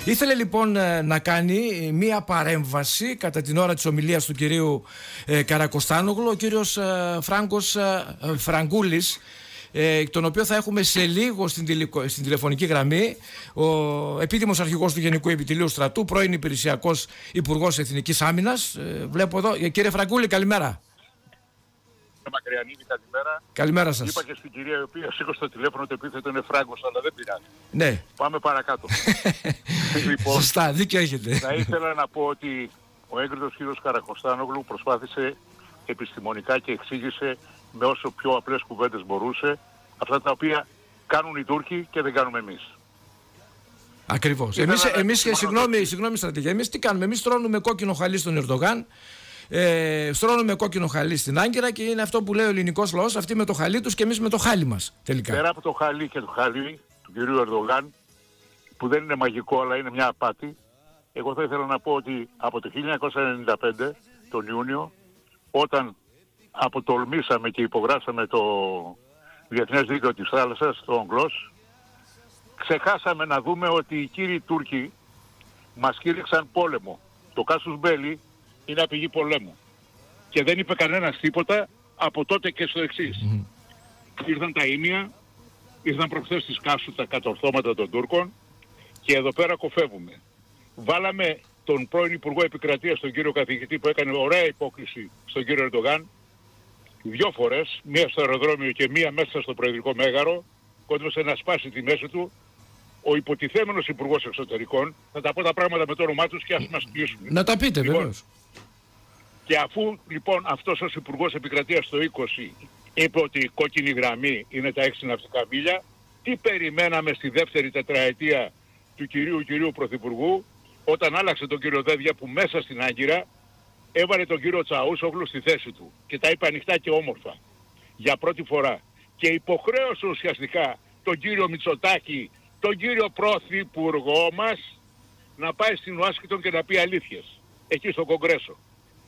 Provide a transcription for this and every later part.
Ήθελε λοιπόν να κάνει μία παρέμβαση κατά την ώρα της ομιλίας του κυρίου Καρακοστάνογλου, ο κύριος Φράγκος Φραγκούλης, τον οποίο θα έχουμε σε λίγο στην τηλεφωνική γραμμή, ο επίτιμος αρχηγός του Γενικού Επιτελείου Στρατού, πρώην υπηρεσιακός Υπουργός Εθνικής Άμυνας. Βλέπω εδώ. Κύριε Φραγκούλη, καλημέρα. Μακριανίδη, καλημέρα. Καλημέρα σας. Είπα και στην κυρία η οποία σήκωσε το τηλέφωνο, το επίθετο είναι Φράγκος, αλλά δεν πειράζει. Ναι. Πάμε παρακάτω. Λοιπόν, σωστά, δίκιο έχετε. Θα ήθελα να πω ότι ο έγκριτος κύριος Καρακοστάνογλου προσπάθησε επιστημονικά και εξήγησε με όσο πιο απλές κουβέντες μπορούσε αυτά τα οποία κάνουν οι Τούρκοι και δεν κάνουμε εμείς. Ακριβώς. Εμείς συγγνώμη στρατηγέ, εμείς τι κάνουμε? Εμείς στρώνουμε κόκκινο χαλί στον Ερντογάν, στρώνουμε κόκκινο χαλί στην Άγκυρα και είναι αυτό που λέει ο ελληνικός λαός, αυτοί με το χαλί τους και εμείς με το χάλι μας τελικά. Πέρα από το χαλί και το χαλί του κυρίου Ερντογάν, που δεν είναι μαγικό αλλά είναι μια απάτη, εγώ θα ήθελα να πω ότι από το 1995 τον Ιούνιο, όταν αποτολμήσαμε και υπογράψαμε το Διεθνές Δίκαιο της Θάλασσας, το ONCLOS, ξεχάσαμε να δούμε ότι οι κύριοι Τούρκοι μας κήρυξαν πόλεμο. Το κάσους μπέλι είναι απειλή πολέμου. Και δεν είπε κανένας τίποτα από τότε και στο εξής. Ήρθαν τα ήμια, ήρθαν προχθές στις Κάσου τα κατορθώματα των Τούρκων και εδώ πέρα κοφεύουμε. Βάλαμε τον πρώην Υπουργό Επικρατείας, τον κύριο καθηγητή, που έκανε ωραία υπόκριση στον κύριο Ερντογάν, 2 φορές, μία στο αεροδρόμιο και μία μέσα στο Προεδρικό Μέγαρο, κόντυψε να σπάσει τη μέση του. Ο υποτιθέμενος Υπουργός Εξωτερικών, θα τα πω τα πράγματα με το όνομά τους και ας μας κλείσουν. Να τα πείτε, λοιπόν, βεβαίως. Και αφού λοιπόν αυτός ως Υπουργός Επικρατείας το 20 είπε ότι η κόκκινη γραμμή είναι τα 6 ναυτικά μίλια, τι περιμέναμε στη δεύτερη τετραετία του κυρίου Πρωθυπουργού, όταν άλλαξε τον κύριο Δέδια που μέσα στην Άγκυρα έβαλε τον κύριο Τσαούσογλου στη θέση του και τα είπε ανοιχτά και όμορφα για πρώτη φορά και υποχρέωσε ουσιαστικά τον κύριο Μητσοτάκη, τον κύριο Πρωθυπουργό μας, να πάει στην Ουάσιγκτον και να πει αλήθειες εκεί στο Κογκρέσο.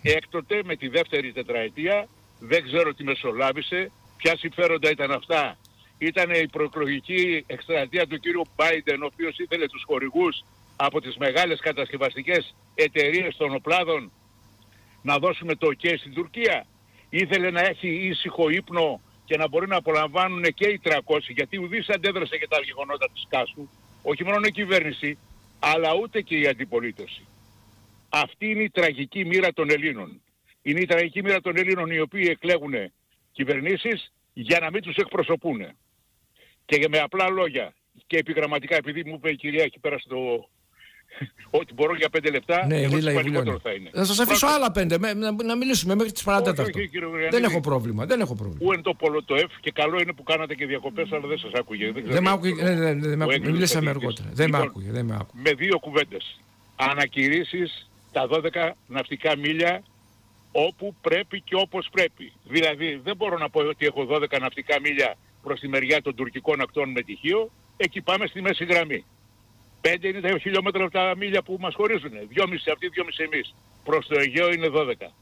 Έκτοτε με τη δεύτερη τετραετία δεν ξέρω τι μεσολάβησε, ποια συμφέροντα ήταν αυτά. Ήταν η προεκλογική εκστρατεία του κύριου Μπάιντεν, ο οποίος ήθελε τους χορηγούς από τις μεγάλες κατασκευαστικές εταιρείες των οπλάδων να δώσουμε το OK στην Τουρκία. Ήθελε να έχει ήσυχο ύπνο και να μπορεί να απολαμβάνουν και οι 300, γιατί ουδής αντέδρασε και τα γεγονότα της Κάσου, όχι μόνο η κυβέρνηση, αλλά ούτε και η αντιπολίτευση. Αυτή είναι η τραγική μοίρα των Ελλήνων. Είναι η τραγική μοίρα των Ελλήνων οι οποίοι εκλέγουν κυβερνήσεις για να μην τους εκπροσωπούν. Και με απλά λόγια και επιγραμματικά, επειδή μου είπε η κυρία εκεί πέρα ότι μπορώ για 5 λεπτά, ναι, λιγότερο θα είναι. Θα σας αφήσω άλλα 5, να μιλήσουμε μέχρι τις παρατέταρτο. Δεν έχω πρόβλημα. Πού είναι το Πολωτοεφ και καλό είναι που κάνατε και διακοπές, αλλά δεν σας άκουγε. Δεν με άκουγε, μιλήσαμε αργότερα. Δεν με άκουγε. Με 2 κουβέντες. Ανακηρύσεις τα 12 ναυτικά μίλια όπου πρέπει και όπως πρέπει. Δηλαδή δεν μπορώ να πω ότι έχω 12 ναυτικά μίλια προς τη μεριά των τουρκικών ακτών με τυχείο, εκεί πάμε στη μέση γραμμή. 5 είναι τα χιλιόμετρα από τα μίλια που μας χωρίζουν. 2,5 αυτοί, 2,5 εμείς. Προς το Αιγαίο είναι 12.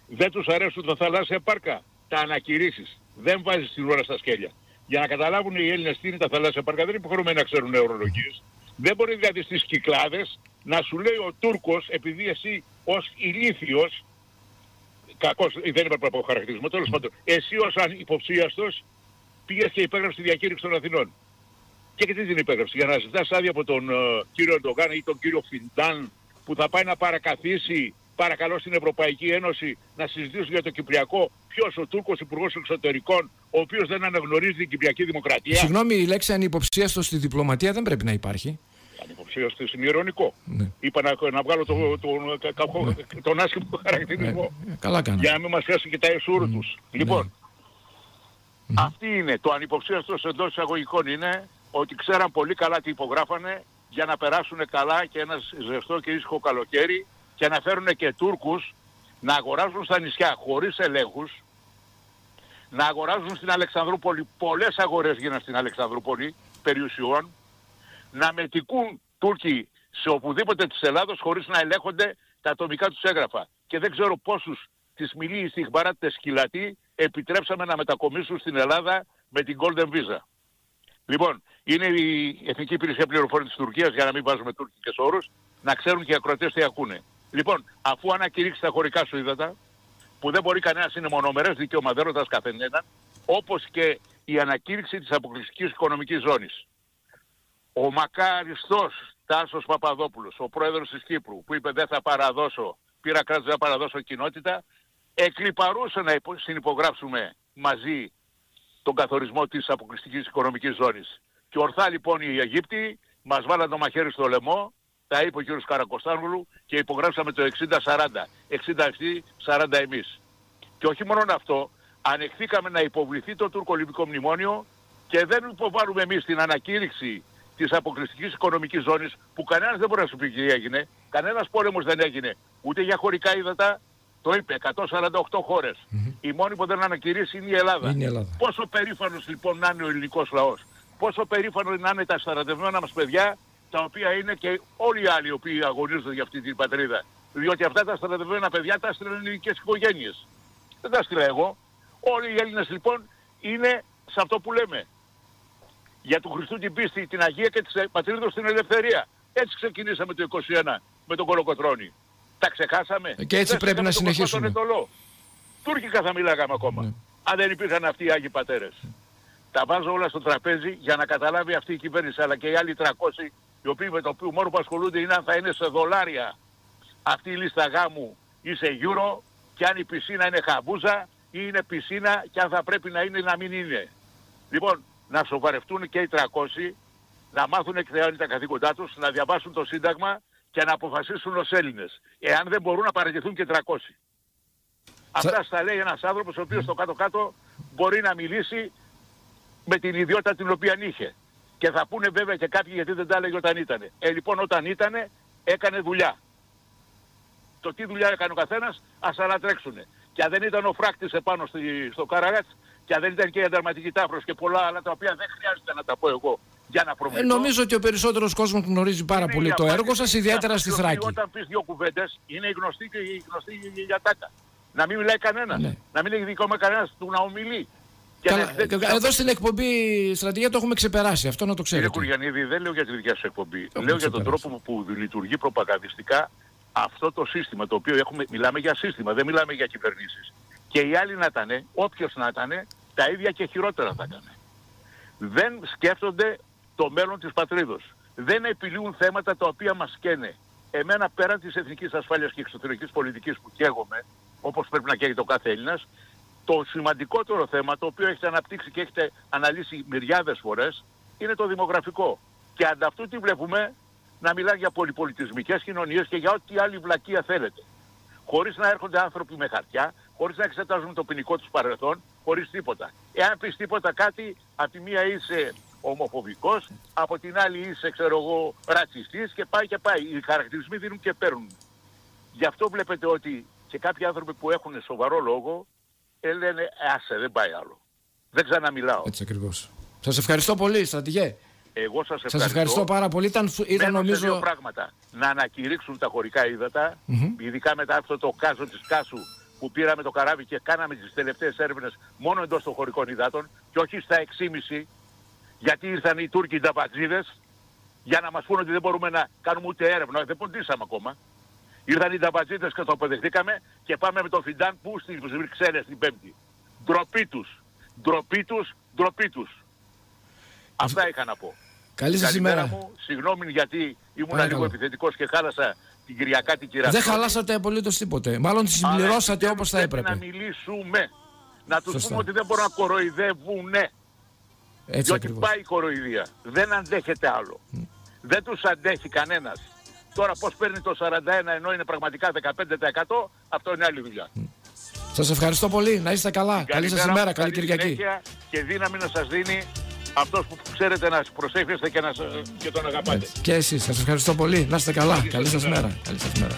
Δεν τους αρέσουν τα θαλάσσια πάρκα. Τα ανακηρύσεις. Δεν βάζεις την ώρα στα σκέλια. Για να καταλάβουν οι Έλληνες τι είναι τα θαλάσσια πάρκα, δεν είναι υποχρεωμένοι να ξέρουν ορολογίες. Δεν μπορεί δηλαδή στις Κυκλάδες να σου λέει ο Τούρκος, επειδή εσύ ως ηλίθιος, κακός, δεν έπρεπε να πω χαρακτηρισμό, τέλος πάντων, εσύ ως υποψίαστος πήγες και υπέγραψες τη διακήρυξη των Αθηνών. Και τι την υπέγραψε? Για να ζητάς άδεια από τον κύριο Ερντογάν ή τον κύριο Φιντάν που θα πάει να παρακαθίσει, παρακαλώ, στην Ευρωπαϊκή Ένωση να συζητήσουν για το Κυπριακό. Ποιος? Ο Τούρκος Υπουργός Εξωτερικών, ο οποίος δεν αναγνωρίζει την Κυπριακή Δημοκρατία. Συγγνώμη, η λέξη ανυποψίαστος στη διπλωματία δεν πρέπει να υπάρχει. Ανυποψίαστος είναι ηρωνικό. Ναι. Είπα να βγάλω τον άσχημο χαρακτηρισμό. Καλά κάνω. Για να μην μας χάσουν και τα εσούρου τους. Λοιπόν, αυτή είναι. Το ανυποψίαστος εντός εισαγωγικών είναι ότι ξέραν πολύ καλά τι υπογράφανε για να περάσουν καλά και ένα ζεστό και ήσυχο καλοκαίρι και να φέρουν και Τούρκους να αγοράζουν στα νησιά χωρίς ελέγχους, να αγοράζουν στην Αλεξανδρούπολη, πολλές αγορές γίναν στην Αλεξανδρούπολη περιουσιών, να μετικούν Τούρκοι σε οπουδήποτε της Ελλάδος χωρίς να ελέγχονται τα ατομικά τους έγγραφα. Και δεν ξέρω πόσους τις μιλεί στιχμπαράτες σκυλατοί επιτρέψαμε να μετακομίσουν στην Ελλάδα με την Golden Visa. Λοιπόν, είναι η Εθνική Υπηρεσία Πληροφοριών της Τουρκίας, για να μην βάζουμε τουρκικές όρους, να ξέρουν και οι ακροατές τι ακούνε. Λοιπόν, αφού ανακηρύξεις τα χωρικά σου ύδατα, που δεν μπορεί κανένας, είναι μονομερές δικαίωμα, δεν ρωτάς καθέναν, όπως και η ανακήρυξη της αποκλειστικής οικονομικής ζώνης. Ο μακάριστος Τάσος Παπαδόπουλος, ο πρόεδρος της Κύπρου, που είπε δεν θα παραδώσω, πήρα κράτος να παραδώσω κοινότητα, εκλιπαρούσε να συνυπογράψουμε μαζί τον καθορισμό της αποκλειστικής οικονομικής ζώνης. Και ορθά λοιπόν οι Αιγύπτιοι μας βάλαν το μαχαίρι στο λαιμό, τα είπε ο κ. Καρακοστάνογλου, και υπογράψαμε το 60-40. 60 αυτοί, 40 εμείς. Και όχι μόνο αυτό, ανεχθήκαμε να υποβληθεί το τουρκο-λιβικό μνημόνιο και δεν υποβάλλουμε εμείς την ανακήρυξη της αποκλειστικής οικονομικής ζώνης, που κανένας δεν μπορεί να σου πει τι έγινε, κανένας πόλεμος δεν έγινε, ούτε για χωρικά ύδατα, το είπε, 148 χώρες. Η μόνη που δεν ανακηρύσει είναι η Ελλάδα. Είναι η Ελλάδα. Πόσο περήφανος λοιπόν να είναι ο ελληνικός λαός, πόσο περήφανο να είναι τα στρατευμένα μας παιδιά, τα οποία είναι και όλοι οι άλλοι οι οποίοι αγωνίζονται για αυτή την πατρίδα. Διότι αυτά τα στρατευμένα παιδιά τα έστειλαν ελληνικές οικογένειες. Δεν τα έστειλα εγώ. Όλοι οι Έλληνες λοιπόν είναι σε αυτό που λέμε. Για του Χριστού την πίστη, την Αγία και της πατρίδος την ελευθερία. Έτσι ξεκινήσαμε το 21 με τον Κολοκοτρώνη. Τα ξεχάσαμε. Και έτσι πρέπει να συνεχίσουμε. Τούρκικα θα μιλάγαμε ακόμα. Ναι. Αν δεν υπήρχαν αυτοί οι Άγιοι Πατέρες. Τα βάζω όλα στο τραπέζι για να καταλάβει αυτή η κυβέρνηση, αλλά και οι άλλοι 300, οι οποίοι με το οποίο μόνο που ασχολούνται είναι αν θα είναι σε δολάρια αυτή η λίστα γάμου ή σε euro, και αν η πισίνα είναι χαμπούζα ή είναι πισίνα, και αν θα πρέπει να είναι ή να μην είναι. Λοιπόν, να σοβαρευτούν και οι 300, να μάθουν εκ τα καθήκοντά τους, να διαβάσουν το Σύνταγμα και να αποφασίσουν ως Έλληνες. Εάν δεν μπορούν να παραιτηθούν και 300. Αυτά στα λέει ένας άνθρωπος ο οποίος στο κάτω-κάτω μπορεί να μιλήσει με την ιδιότητα την οποία είχε. Και θα πούνε βέβαια και κάποιοι γιατί δεν τα έλεγε όταν ήτανε. Λοιπόν, όταν ήτανε έκανε δουλειά. Το τι δουλειά έκανε ο καθένας, ας ανατρέξουνε. Και αν δεν ήταν ο φράκτης επάνω στο Καραγάτς, και αν δεν ήταν και η ανταρματική τάφρος και πολλά άλλα τα οποία δεν χρειάζεται να τα πω εγώ για να προμηθώ. Νομίζω ότι ο περισσότερος κόσμος γνωρίζει πάρα πολύ το έργο σας, ιδιαίτερα στη Θράκη. Όταν πεις δύο κουβέντες, είναι η γνωστή και η γνωστή για τάκα. Να μην μιλάει κανένας. Ναι. Να μην έχει δικαίωμα κανένας του να ομιλεί. Εδώ στην εκπομπή στρατηγία το έχουμε ξεπεράσει. Αυτό να το ξέρετε. Κύριε Κουριανίδη, δεν λέω για τη δικιά σας εκπομπή. Λέω για τον τρόπο που λειτουργεί προπαγανδιστικά αυτό το σύστημα. Το οποίο μιλάμε για σύστημα, δεν μιλάμε για κυβερνήσεις. Και οι άλλοι να ήταν, όποιος να ήταν, τα ίδια και χειρότερα θα έκανε. Δεν σκέφτονται το μέλλον της πατρίδος. Δεν επιλύουν θέματα τα οποία μας καίνε. Εμένα, πέραν της εθνικής ασφάλειας και εξωτερικής πολιτικής που καίγομαι, όπως πρέπει να καίγεται ο κάθε Έλληνας, το σημαντικότερο θέμα, το οποίο έχετε αναπτύξει και έχετε αναλύσει μυριάδες φορές, είναι το δημογραφικό. Και ανταυτού τι βλέπουμε, να μιλάει για πολυπολιτισμικές κοινωνίες και για ό,τι άλλη βλακεία θέλετε. Χωρίς να έρχονται άνθρωποι με χαρτιά, χωρίς να εξετάζουν το ποινικό τους παρελθόν, χωρίς τίποτα. Εάν πεις τίποτα κάτι, από τη μία είσαι ομοφοβικός, από την άλλη είσαι, ξέρω εγώ, ρατσιστής, και πάει και πάει. Οι χαρακτηρισμοί δίνουν και παίρνουν. Γι' αυτό βλέπετε ότι και κάποιοι άνθρωποι που έχουν σοβαρό λόγο, λένε άσε, δεν πάει άλλο. Δεν ξαναμιλάω. Έτσι ακριβώς. Σας ευχαριστώ πολύ, στρατηγέ. Εγώ σας ευχαριστώ πάρα πολύ. Ήταν νομίζω δύο πράγματα. Να ανακηρύξουν τα χωρικά ύδατα, ειδικά μετά αυτό το κάζο της Κάσου που πήραμε το καράβι και κάναμε τις τελευταίες έρευνες μόνο εντός των χωρικών υδάτων και όχι στα 6,5, γιατί ήρθαν οι Τούρκοι ταμπατζίδες για να μας πούνε ότι δεν μπορούμε να κάνουμε ούτε έρευνα. Δεν ποντήσαμε ακόμα. Ήρθαν οι ταμπατζίδες και το αποδεχτήκαμε και πάμε με το Φιντάν που στις Βρυξέλλες την Πέμπτη. Ντροπή τους. Ντροπή τους. Ντροπή τους. Αυτά είχα να πω. Καλή σας ημέρα. Μου, συγγνώμη γιατί ήμουν λίγο επιθετικός και χάλασα την Κυριακάτη Κυριακή. Δεν χαλάσατε απολύτως τίποτε. Μάλλον τη συμπληρώσατε όπως θα έπρεπε. Να μιλήσουμε. Να τους πούμε ότι δεν μπορούν να κοροϊδεύουνε. Διότι ακριβώς πάει η κοροϊδία. Δεν αντέχεται άλλο. Δεν τους αντέχει κανένας. Τώρα πώς παίρνει το 41 ενώ είναι πραγματικά 15%, αυτό είναι άλλη δουλειά. Σας ευχαριστώ πολύ. Να είστε καλά. Καλή σας ημέρα. Καλή Κυριακή. Και δύναμη να σας δίνει αυτός που ξέρετε να προσέχεστε και τον αγαπάτε. Και εσείς. Σας ευχαριστώ πολύ. Να είστε καλά. Καλή σας μέρα. Καλή σας μέρα.